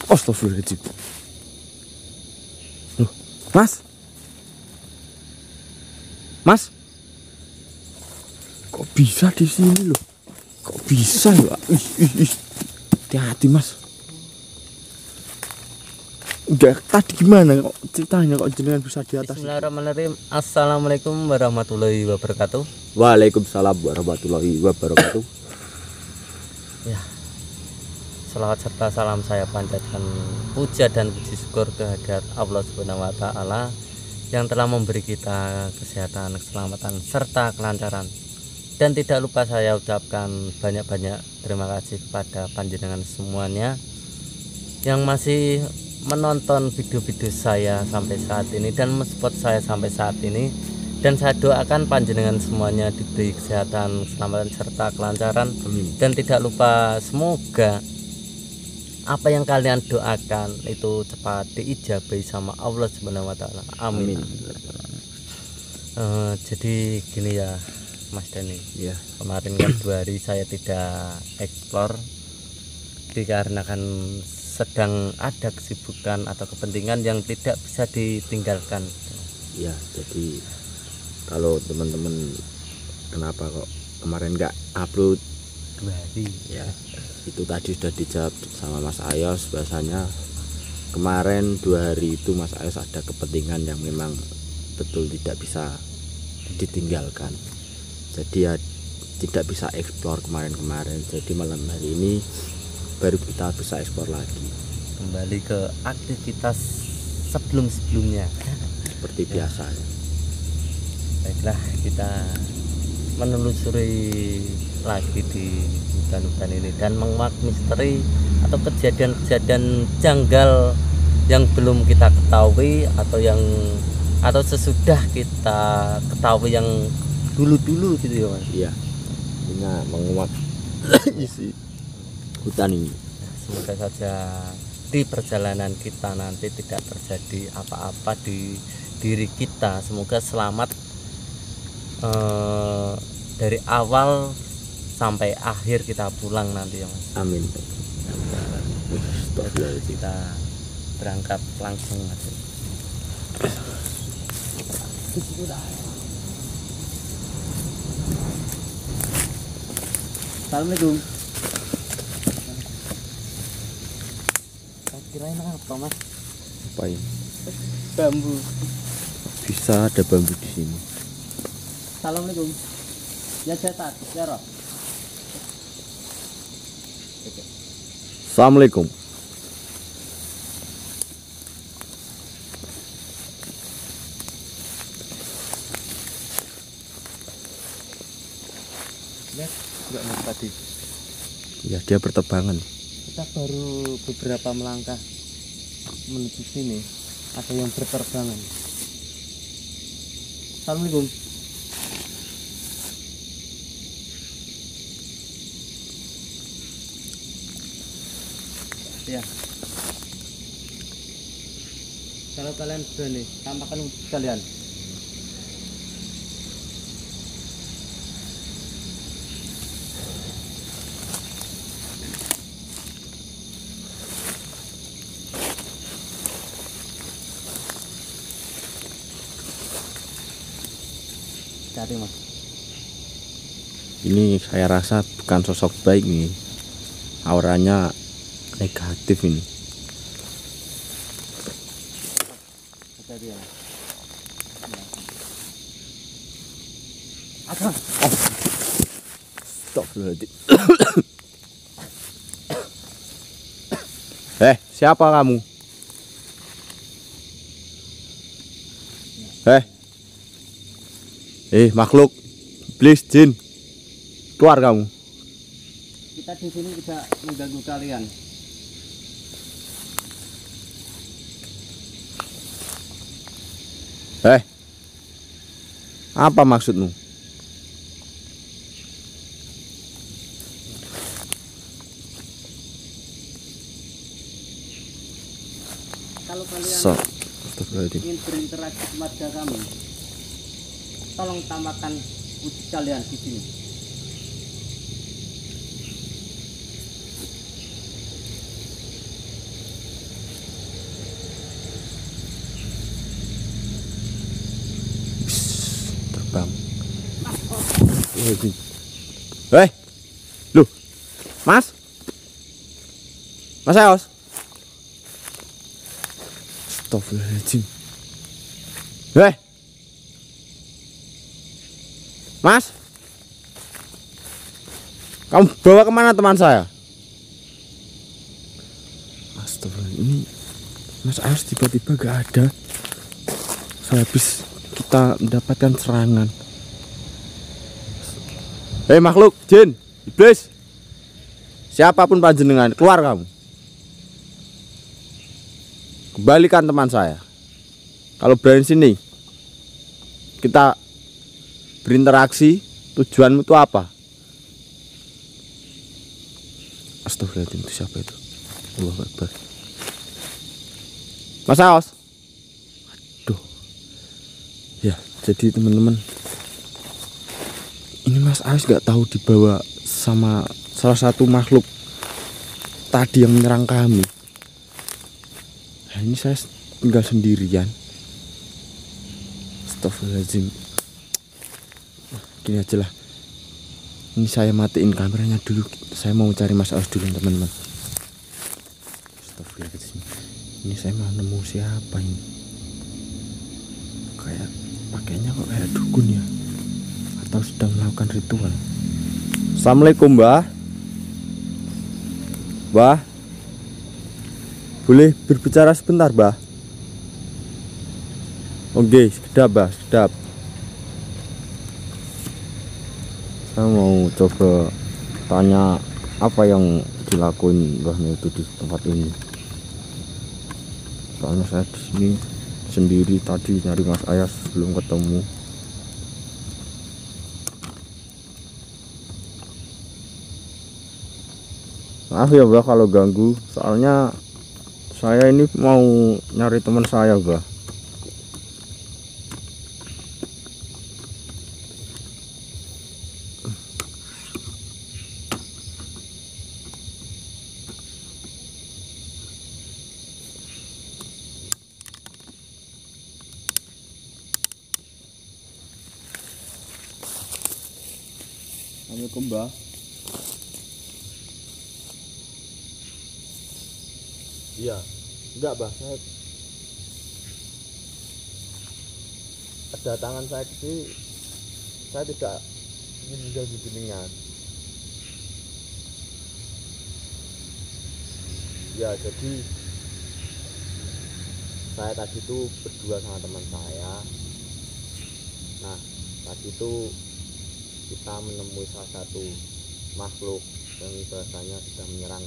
Astagfirullahaladzim. Loh, Mas. Mas. Kok bisa di sini loh? Kok bisa ya? Ih. Hati-hati, Mas. Udah tadi gimana kok ceritanya kok jenengan bisa di atas? Bismillahirrahmanirrahim. Assalamualaikum warahmatullahi wabarakatuh. Waalaikumsalam warahmatullahi wabarakatuh. Ya, selawat serta salam saya panjatkan puja dan puji syukur kehadirat Allah Subhanahu wa taala yang telah memberi kita kesehatan, keselamatan serta kelancaran. Dan tidak lupa saya ucapkan banyak-banyak terima kasih kepada panjenengan semuanya yang masih menonton video-video saya sampai saat ini dan mensupport saya sampai saat ini. Dan saya doakan panjenengan semuanya diberi kesehatan, keselamatan serta kelancaran. Dan tidak lupa semoga apa yang kalian doakan itu cepat diijabahi sama Allah Subhanahu wa taala. Amin. Jadi gini ya Mas Dani, ya. Kemarin kan 2 hari saya tidak eksplor dikarenakan sedang ada kesibukan atau kepentingan yang tidak bisa ditinggalkan. Ya, jadi kalau teman-teman kenapa kok kemarin nggak upload 2 hari ya, itu tadi sudah dijawab sama Mas Ayos. Bahasanya kemarin 2 hari itu Mas Ayos ada kepentingan yang memang betul tidak bisa ditinggalkan, jadi ya tidak bisa eksplor kemarin-kemarin. Jadi malam hari ini baru kita bisa ekspor lagi, kembali ke aktivitas sebelum-sebelumnya seperti biasanya. Baiklah, kita menelusuri lagi di hutan-hutan ini dan menguak misteri atau kejadian-kejadian janggal yang belum kita ketahui atau sesudah kita ketahui yang dulu-dulu gitu ya Mas. Iya, kita menguak isi hutan ini. Semoga saja di perjalanan kita nanti tidak terjadi apa-apa di diri kita. Semoga selamat dari awal sampai akhir kita pulang nanti ya Mas. Amin. Jadi kita berangkat langsung Mas. Assalamualaikum. Kirain apa Mas? Apain? Bambu. Bisa ada bambu di sini. Assalamualaikum. Ya cetak, ya roh. Assalamualaikum. Lihat, enggak Mas tadi. Ya, dia bertebangan. Kita baru beberapa melangkah menuju sini, ada yang berterbangan. Assalamualaikum. Ya. Kalau kalian berani, tampakkan kalian. Cari Mas. Ini saya rasa bukan sosok baik nih. Auranya negatif ini. Cari ya. Apa? Oh. Stop berarti. Siapa kamu? Makhluk iblis jin, keluar kamu. Kita di sini tidak mengganggu kalian. Apa maksudmu? Kalau kalian ingin berinteraksi kepada kami, tolong tambahkan wujud kalian di sini. terbang. Hei, lu, Mas Eos. Astagfirullahaladzim. Hei, Mas, kamu bawa kemana teman saya? Astagfirullah, ini Mas Eos tiba-tiba gak ada. Sehabis kita mendapatkan serangan. Hei makhluk, jin, iblis, siapapun panjenengan, keluar kamu. Kembalikan teman saya. Kalau berani sini, kita berinteraksi. Tujuanmu itu apa? Astagfirullahaladzim, itu siapa itu? Allahu Akbar. Mas Eos. Aduh. Ya, jadi teman-teman, ini Mas Eos gak tahu dibawa sama salah satu makhluk tadi yang menyerang kami. Nah, ini saya tinggal sendirian. Astagfirullahaladzim. Gini aja lah, ini saya matiin kameranya dulu. Saya mau cari Mas Eos dulu teman-teman. Astagfirullahaladzim. Ini saya mau nemu siapa ini. Kayak pakainya kok kayak dukun ya, atau sedang melakukan ritual. Assalamualaikum Mbah. Mbah, boleh berbicara sebentar Mbah? Oke, sedap Mbah, sedap. Saya mau coba tanya apa yang dilakuin Mbahnya itu di tempat ini. Soalnya saya di sini sendiri, tadi nyari Mas Eos belum ketemu. Maaf ya Mbah kalau ganggu, soalnya saya ini mau nyari teman saya Mbah. Assalamualaikum Mbah. Iya, enggak Mbah, kedatangan saya ke sini, saya tidak ingin mengganggu jenengan. Ya, jadi saya tadi itu berdua sama teman saya. Nah, tadi itu kita menemui salah satu makhluk yang biasanya sudah menyerang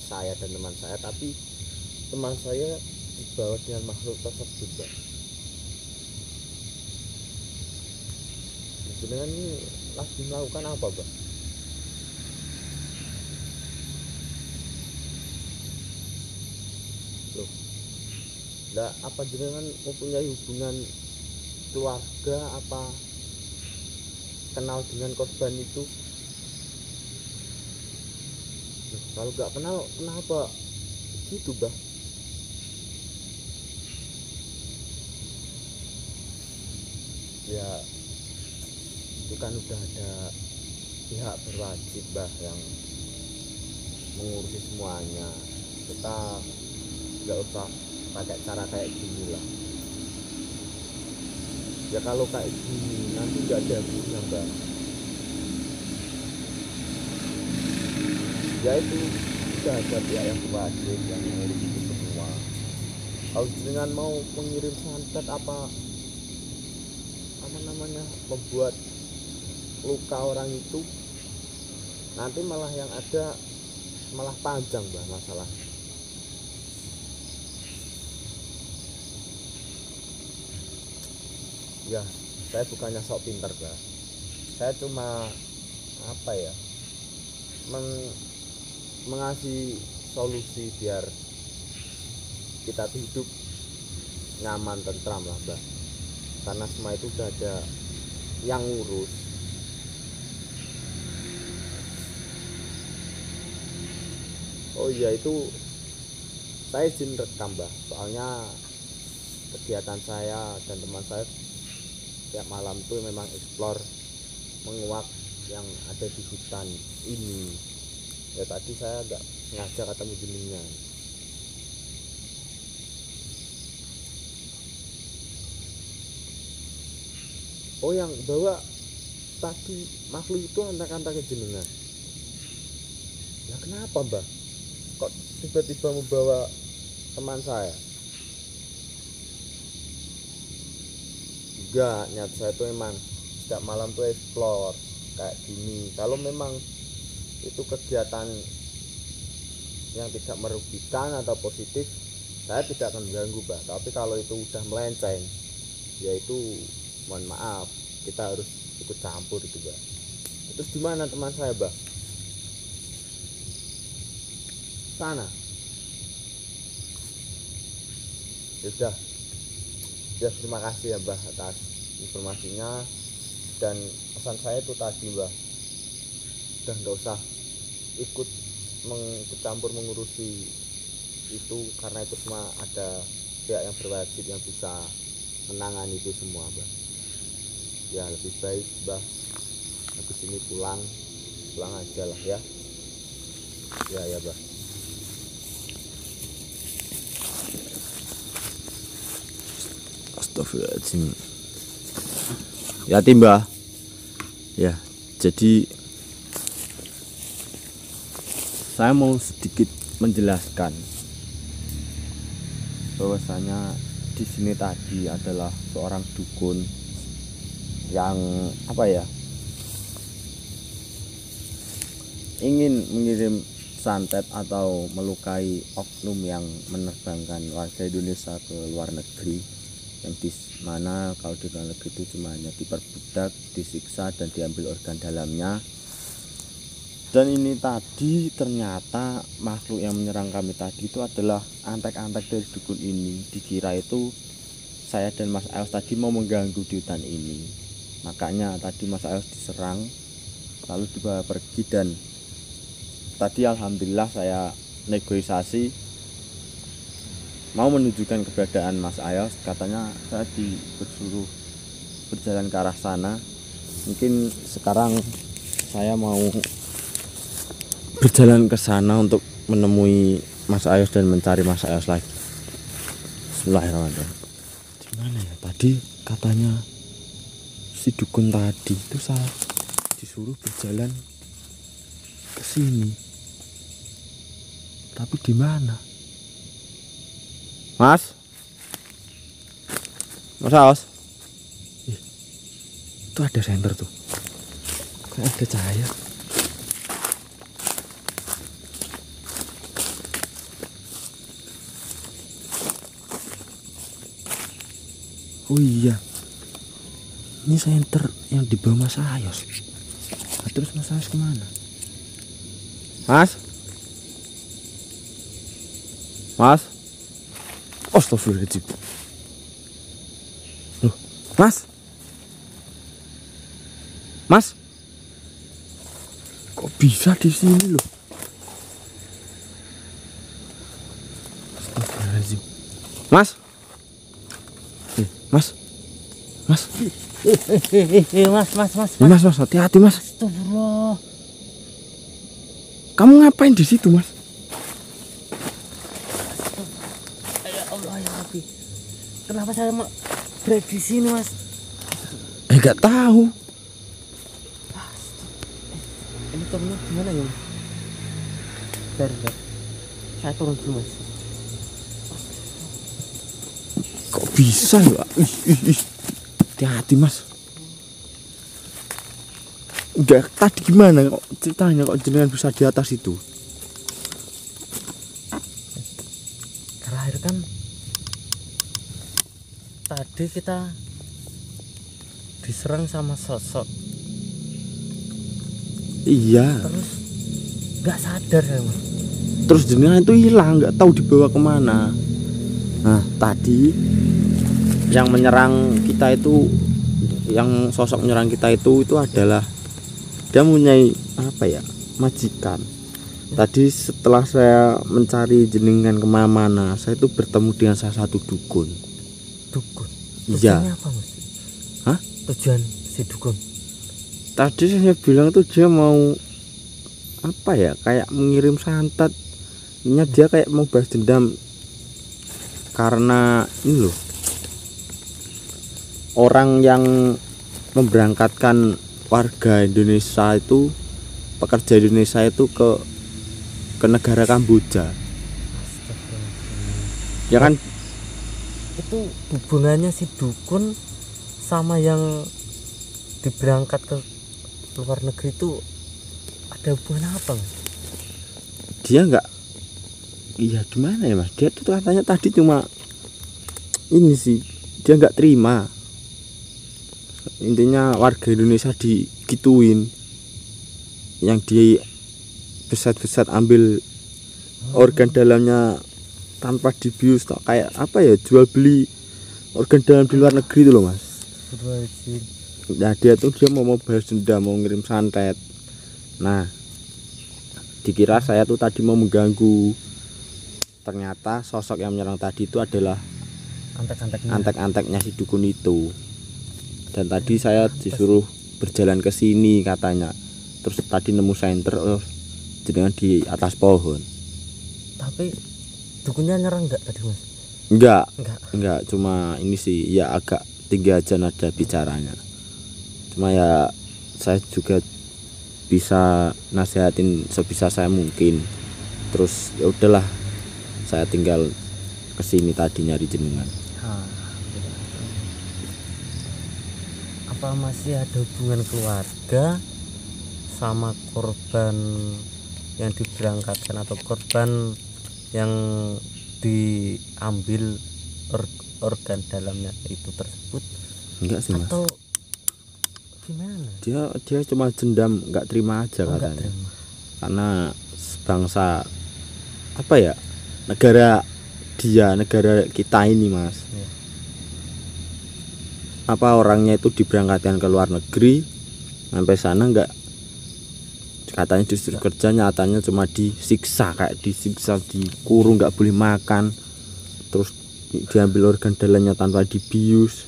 saya dan teman saya, tapi teman saya dibawa dengan makhluk tersebut Mbak. Jenengan ini lagi melakukan apa Mbak? Loh, enggak, apa jenengan mempunyai hubungan keluarga, apa kenal dengan korban itu? Kalau nggak kenal, kenapa gitu Mbah? Ya, itu kan udah ada pihak berwajib Mbah yang mengurusi semuanya. Kita nggak usah pakai cara kayak gini lah. Ya kalau kayak gini nanti nggak ada habisnya Mbah. Ya itu sudah ada pihak yang wajib yang mengurus itu semua. Kalau dengan mau mengirim santet apa namanya, membuat luka orang itu, nanti malah yang ada malah panjang Mbah masalah. Ya, saya bukannya sok pintar Mbah, saya cuma apa ya, mengasih solusi biar kita hidup nyaman, tentram lah Mbak, karena semua itu udah ada yang ngurus. Oh iya, itu saya izin rekam Mbak, soalnya kegiatan saya dan teman saya tiap malam tuh memang explore menguak yang ada di hutan ini. Ya tadi saya nggak sengaja ketemu jenengan. Oh, yang bawa tadi makhluk itu antak-antak jenengan. Ya kenapa, Mbah? Kok tiba-tiba membawa teman saya? Enggak, niat saya tuh memang setiap malam tuh explore kayak gini. Kalau memang itu kegiatan yang tidak merugikan atau positif, saya tidak akan mengganggu, Mbah. Tapi kalau itu udah melenceng, yaitu mohon maaf, kita harus ikut campur itu, Mbah. Terus di mana teman saya, Mbah? Sana. Ya terima kasih ya, Mbah, atas informasinya. Dan pesan saya itu tadi, Mbah, udah nggak usah ikut campur mengurusi itu, karena itu semua ada pihak yang berwajib yang bisa menangani itu semua, Mbah. Ya lebih baik, Mbah, habis ini pulang aja lah ya. Ya, Mbah. Astagfirullahaladzim. Ya, Mbah. Ya, jadi saya mau sedikit menjelaskan bahwasanya di sini tadi adalah seorang dukun yang ingin mengirim santet atau melukai oknum yang menerbangkan warga Indonesia ke luar negeri, yang di mana kalau di luar negeri itu cuma hanya diperbudak, disiksa, dan diambil organ dalamnya. Dan ini tadi ternyata makhluk yang menyerang kami tadi itu adalah antek-antek dari dukun ini. Dikira itu saya dan Mas Ayos tadi mau mengganggu di hutan ini, makanya tadi Mas Ayos diserang lalu dibawa pergi. Dan tadi alhamdulillah saya negosiasi mau menunjukkan keberadaan Mas Ayos. Katanya saya disuruh berjalan ke arah sana. Mungkin sekarang saya mau berjalan ke sana untuk menemui Mas Ayos dan mencari Mas Ayos lagi. Bismillahirrahmanirrahim. Di mana ya tadi katanya si dukun tadi itu saya disuruh berjalan ke sini. Tapi di mana? Mas Ayos. Itu ada senter tuh. Kayak ada cahaya. Oh iya, ini senter yang di bawah Mas Ayos. Nah, terus Mas Ayos kemana? Mas? Astagfirullahaladzim. Loh, Mas? Kok bisa di sini loh? Astagfirullahaladzim. Mas, hati-hati, Mas. Astagfirullah. Kamu ngapain di situ, Mas? Ya Allah ya Rabbi. Kenapa saya berada di sini, Mas? Enggak tahu. Ini turunnya gimana ya, Mas? Bentar. Saya turun dulu, Mas. Kok bisa ya? Hati-hati, Mas. Udah tadi gimana kok ceritanya kok jenengan bisa di atas itu? Terakhir kan tadi kita diserang sama sosok. Iya. Terus nggak sadar ya, Mas. Terus jenengan itu hilang, nggak tahu dibawa kemana. Nah tadi yang menyerang kita itu, yang sosok menyerang kita itu adalah dia mempunyai majikan. Tadi setelah saya mencari jenengan kemana-mana, saya itu bertemu dengan salah satu dukun. Dukun? Iya. Tujuannya apa, Mas? Hah? tujuan si dukun? Tadi saya bilang tuh dia mau apa ya, kayak mengirim santet. Ini dia kayak mau balas dendam karena ini loh, orang yang memberangkatkan warga Indonesia itu, pekerja Indonesia itu ke negara Kamboja. Ya kan, Itu hubungannya si dukun sama yang diberangkat ke luar negeri itu ada hubungan apa, Mas? dia nggak, iya gimana ya Mas, dia tuh katanya tadi cuma ini sih, dia nggak terima, intinya warga Indonesia digituin, yang di beset-beset ambil organ dalamnya tanpa dibius, kayak apa ya, jual beli organ dalam di luar negeri itu loh Mas. Nah dia mau balas dendam, mau ngirim santet. Nah dikira saya tuh tadi mau mengganggu, ternyata sosok yang menyerang tadi itu adalah antek-anteknya si dukun itu. Dan tadi saya disuruh berjalan ke sini katanya, terus tadi nemu senter jenengan di atas pohon. Tapi dukunnya nyerang enggak tadi, Mas? Enggak, cuma ini sih ya agak tinggi aja nada bicaranya. Cuma ya saya juga bisa nasihatin sebisa saya mungkin. Terus ya udahlah, saya tinggal kesini tadi nyari jenengan. Apa masih ada hubungan keluarga sama korban yang diberangkatkan atau korban yang diambil organ dalamnya itu tersebut? Enggak sih Mas, atau gimana? dia cuma dendam, nggak terima aja katanya. Karena bangsa apa ya, negara kita ini Mas ya. Apa orangnya itu diberangkatkan ke luar negeri, sampai sana nggak, katanya disuruh kerja, nyatanya cuma disiksa, kayak disiksa, dikurung, nggak boleh makan, terus diambil organ dalamnya tanpa dibius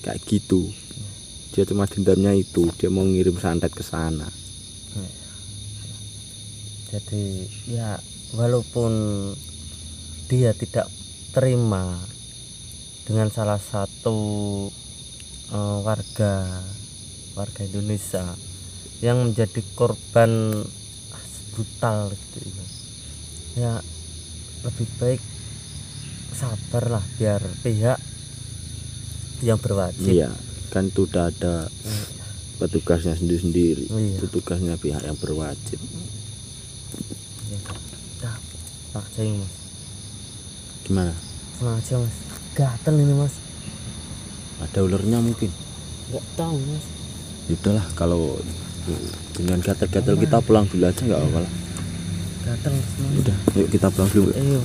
kayak gitu. Dia cuma dendamnya itu, dia mau ngirim santet ke sana. Jadi ya walaupun dia tidak terima dengan salah satu warga Indonesia yang menjadi korban brutal gitu ya, lebih baik sabarlah, biar pihak yang berwajib. Iya kan, itu udah ada petugasnya sendiri-sendiri. Itu tugasnya pihak yang berwajib. Pak Ceng Mas, gimana? tenang aja Mas, gatel ini Mas. Ada ularnya mungkin? Nggak tahu Mas. Yaudahlah, kalau dengan gatel-gatel kita pulang dulu aja, nggak apa-apa lah. Gatel semua. Udah, yuk kita pulang dulu. Ayo.